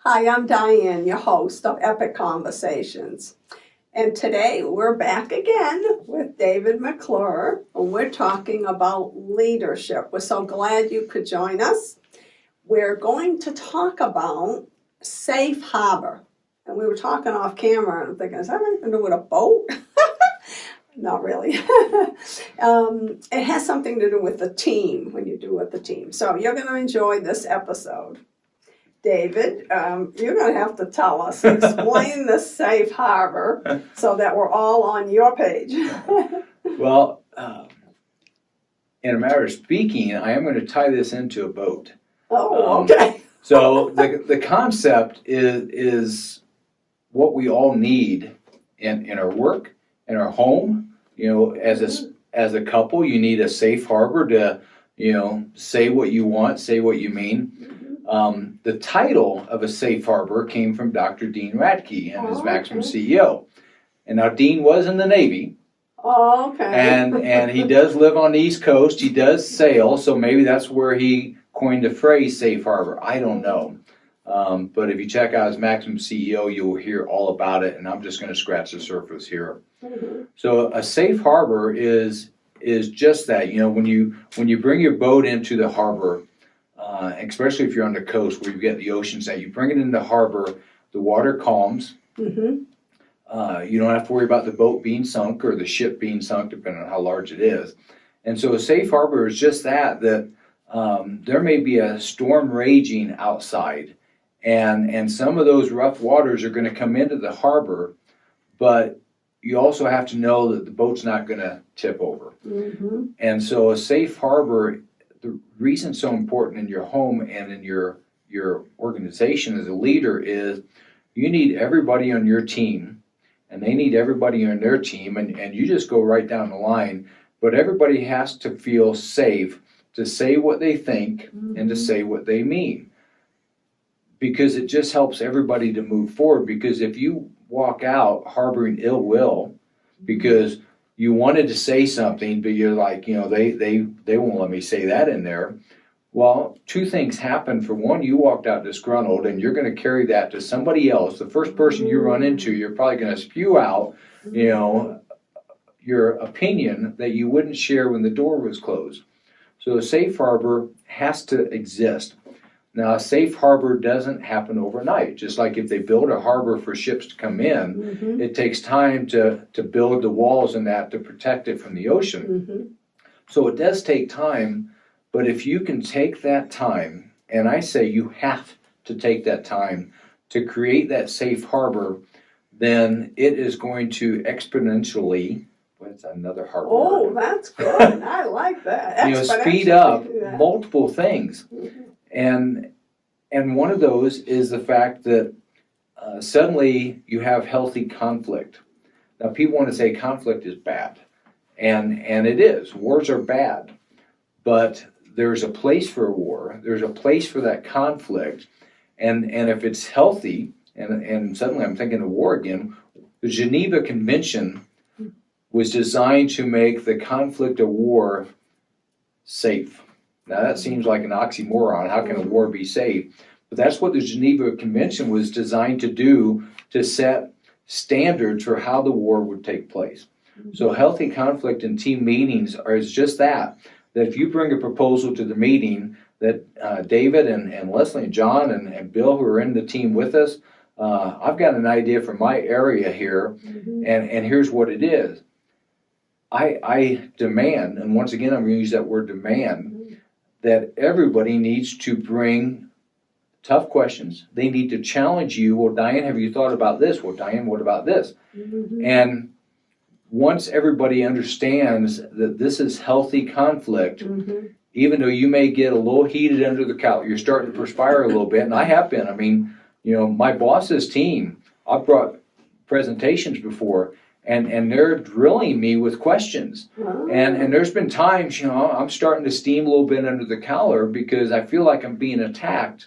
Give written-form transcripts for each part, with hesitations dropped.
Hi, I'm Diane, your host of Epic Conversations. And today we're back again with David McClure, and we're talking about leadership. We're so glad you could join us. We're going to talk about safe harbor. And we were talking off camera, and I'm thinking, is that anything to do with a boat? Not really. It has something to do with the team, when you do with the team. So you're going to enjoy this episode. David, you're going to have to tell us, explain the safe harbor so that we're all on your page. Well, in a matter of speaking, I am going to tie this into a boat. Oh, okay. So the concept is what we all need in our work, in our home. You know, as a couple, you need a safe harbor to, say what you want, say what you mean. The title of a safe harbor came from Dr. Dean Radtke and his Maximum CEO. And now Dean was in the Navy. Oh, okay. And he does live on the East Coast. He does sail, so maybe that's where he coined the phrase safe harbor. I don't know. But if you check out his Maximum CEO, you'll hear all about it, and I'm just going to scratch the surface here. Mm-hmm. So a safe harbor is just that. When you bring your boat into the harbor, especially if you're on the coast where you get the oceans, that you bring it into harbor, the water calms. Mm-hmm. You don't have to worry about the boat being sunk or the ship being sunk, depending on how large it is. And so a safe harbor is just that there may be a storm raging outside, and some of those rough waters are going to come into the harbor, but you also have to know that the boat's not going to tip over. Mm-hmm. And so a safe harbor, the reason it's so important in your home and in your organization as a leader is you need everybody on your team, and they need everybody on their team, and you just go right down the line, but everybody has to feel safe to say what they think and to say what they mean, because it just helps everybody to move forward. Because if you walk out harboring ill will because you wanted to say something, but you're like, they won't let me say that in there. Well, two things happen. For one, you walked out disgruntled, and you're going to carry that to somebody else. The first person you run into, you're probably going to spew out, your opinion that you wouldn't share when the door was closed. So a safe harbor has to exist. Now, a safe harbor doesn't happen overnight. Just like if they build a harbor for ships to come in, it takes time to build the walls and that to protect it from the ocean. Mm-hmm. So it does take time, but if you can take that time, and I say you have to take that time to create that safe harbor, then it is going to exponentially, what's another hard word? Oh, that's good. I like that. Speed up multiple things. Mm-hmm. And one of those is the fact that suddenly you have healthy conflict. Now, people want to say conflict is bad, and it is. Wars are bad, but there's a place for a war. There's a place for that conflict, and if it's healthy, and suddenly I'm thinking of war again. The Geneva Convention was designed to make the conflict of war safe. Now that seems like an oxymoron. How can a war be safe? But that's what the Geneva Convention was designed to do, to set standards for how the war would take place. So healthy conflict in team meetings is just that if you bring a proposal to the meeting, that David and Leslie and John and Bill, who are in the team with us, I've got an idea for my area here, and here's what it is. I demand, and once again I'm going to use that word demand, that everybody needs to bring tough questions. They need to challenge you. Well, Diane, have you thought about this? Well, Diane, what about this? Mm-hmm. And once everybody understands that this is healthy conflict, even though you may get a little heated under the collar, you're starting to perspire a little bit, and I have been. I mean, my boss's team, I've brought presentations before, and they're drilling me with questions. Oh. And there's been times, I'm starting to steam a little bit under the collar because I feel like I'm being attacked.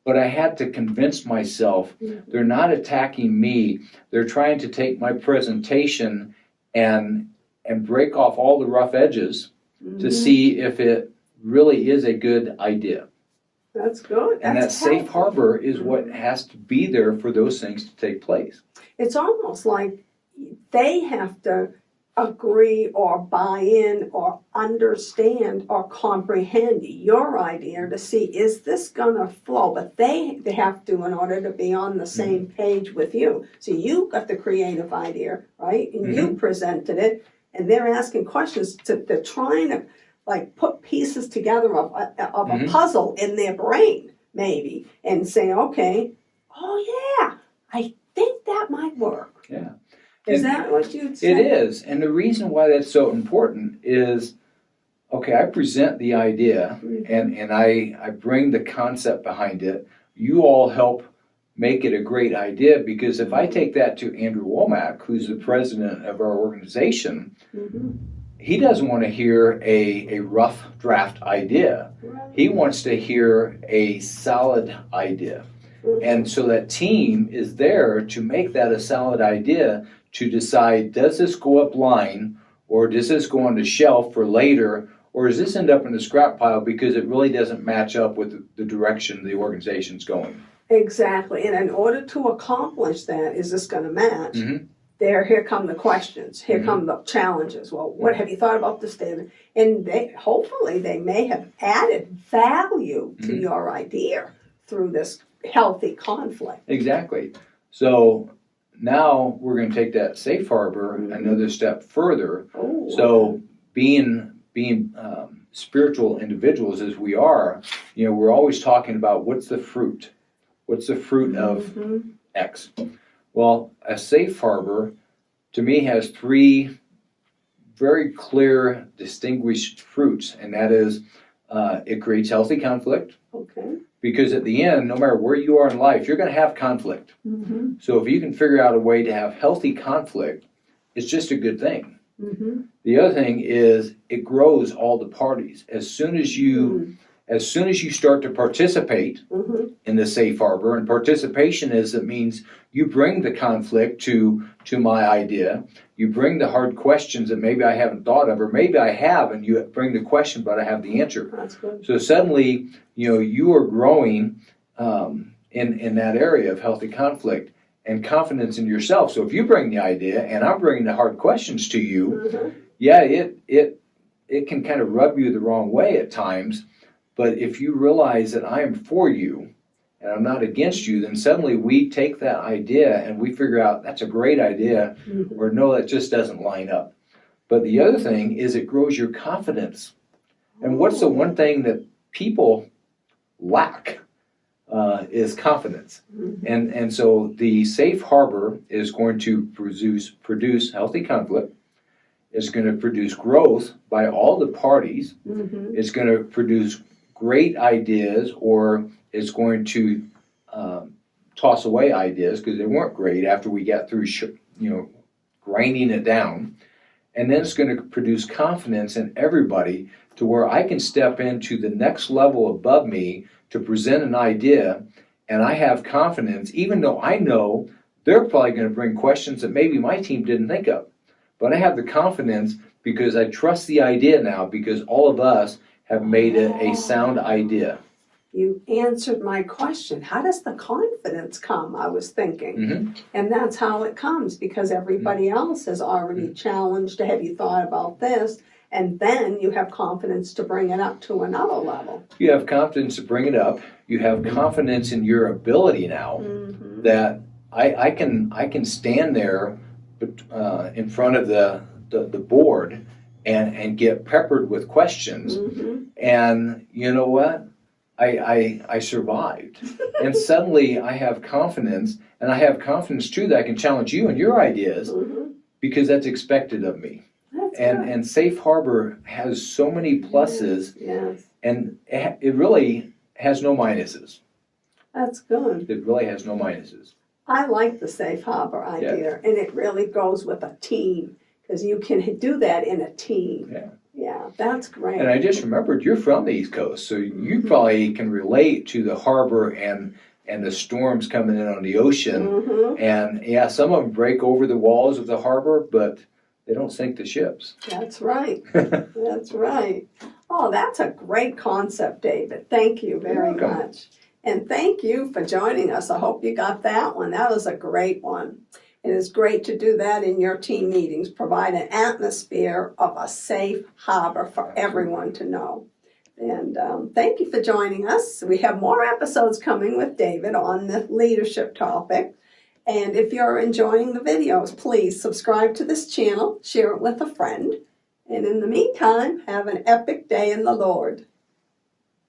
But I had to convince myself they're not attacking me. They're trying to take my presentation and break off all the rough edges to see if it really is a good idea. That's good. And that That's safe helpful. harbor is what has to be there for those things to take place. It's almost like they have to agree or buy in or understand or comprehend your idea to see, is this gonna flow? But they have to in order to be on the same page with you. So you got the creative idea, right? And you presented it, and they're asking questions they're trying to like put pieces together of a puzzle in their brain, maybe, and say, okay, oh yeah, I think that might work. Yeah. Is that what you'd say? It is. And the reason why that's so important is, okay, I present the idea and I bring the concept behind it. You all help make it a great idea, because if I take that to Andrew Womack, who's the president of our organization, he doesn't want to hear a rough draft idea. Right. He wants to hear a solid idea. And so that team is there to make that a solid idea, to decide, does this go up line, or does this go on the shelf for later, or does this end up in the scrap pile because it really doesn't match up with the direction the organization's going? Exactly. And in order to accomplish that, is this going to match? Here come the questions. Here come the challenges. Well, what have you thought about this, David? And hopefully they may have added value to your idea through this healthy conflict. Exactly. So now we're going to take that safe harbor another step further. So being spiritual individuals as we are, we're always talking about what's the fruit? What's the fruit of X? Well, a safe harbor to me has three very clear, distinguished fruits, and that is it creates healthy conflict. Okay. Because at the end, no matter where you are in life, you're going to have conflict. So if you can figure out a way to have healthy conflict, it's just a good thing. The other thing is it grows all the parties. As soon as you start to participate in the safe harbor, and participation it means you bring the conflict to my idea. You bring the hard questions that maybe I haven't thought of, or maybe I have, and you bring the question, but I have the answer. That's good. So suddenly, you are growing in that area of healthy conflict and confidence in yourself. So if you bring the idea and I'm bringing the hard questions to you, it can kind of rub you the wrong way at times. But if you realize that I am for you and I'm not against you, then suddenly we take that idea and we figure out that's a great idea, or no, that just doesn't line up. But the other thing is it grows your confidence. And what's the one thing that people lack is confidence. And so the safe harbor is going to produce healthy conflict. It's going to produce growth by all the parties. It's going to produce great ideas, or it's going to toss away ideas because they weren't great after we got through grinding it down. And then it's going to produce confidence in everybody to where I can step into the next level above me to present an idea, and I have confidence, even though I know they're probably going to bring questions that maybe my team didn't think of. But I have the confidence because I trust the idea now, because all of us have made it a sound idea. You answered my question. How does the confidence come? I was thinking. And that's how it comes, because everybody else has already challenged, have you thought about this? And then you have confidence to bring it up to another level. You have confidence to bring it up. You have confidence in your ability now that I can stand there in front of the board and get peppered with questions. And you know what? I survived. And suddenly I have confidence, and I have confidence too that I can challenge you and your ideas because that's expected of me. And Safe Harbor has so many pluses, and it really has no minuses. That's good. It really has no minuses. I like the safe harbor idea, and it really goes with a team, because you can do that in a team. Yeah, that's great. And I just remembered you're from the East Coast, so you probably can relate to the harbor and the storms coming in on the ocean. And yeah, some of them break over the walls of the harbor, but they don't sink the ships. That's right. That's right. Oh, that's a great concept, David. Thank you very You're welcome. much. And thank you for joining us. I hope you got that one. That was a great one. It is great to do that in your team meetings, provide an atmosphere of a safe harbor for everyone to know. And thank you for joining us. We have more episodes coming with David on the leadership topic. And if you're enjoying the videos, please subscribe to this channel, share it with a friend. And in the meantime, have an epic day in the Lord.